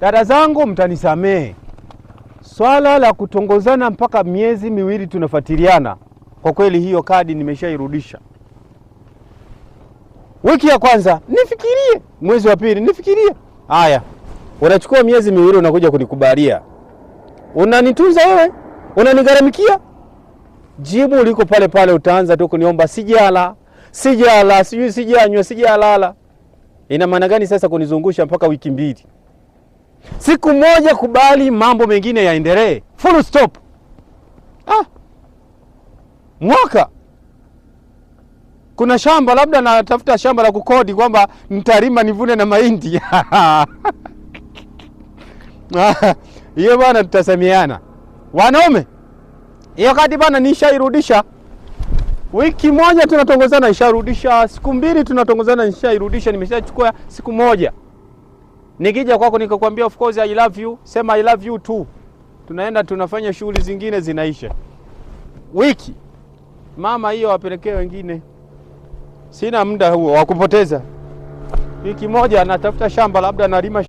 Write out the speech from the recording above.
Dada zangu mtanisamee, swala la kutongozana mpaka miezi miwili tunafuatiliana, kwa kweli hiyo kadi nimeshairudisha. Wiki ya kwanza nifikirie, mwezi wa pili nifikirie. Haya, unachukua miezi miwili unakuja kunikubalia. Unanitunza wewe? Unanigaramikia? Jibu liko pale pale, utaanza tu kuniomba sijala, sijui sijanywa, sijalala. Ina maana gani sasa kunizungusha mpaka wiki mbili? Siku moja kubali mambo mengine yaendelee. Full stop. Mwaka. Kuna shamba labda natafuta shamba la kukodi kwamba nitalima nivune na mahindi. Hiyo bwana tutasemiana. Wanaume, hiyo kadi bwana nishairudisha. Wiki moja tunatongozana nisharudisha, siku mbili tunatongozana nishairudisha, nimeshachukua siku moja. Nikija kwako nikakwambia of course I love you, sema I love you too. Tunaenda tunafanya shughuli zingine zinaisha. Wiki. Mama hiyo wapelekee wengine. Sina muda huo wa kupoteza. Wiki moja natafuta shamba labda nalima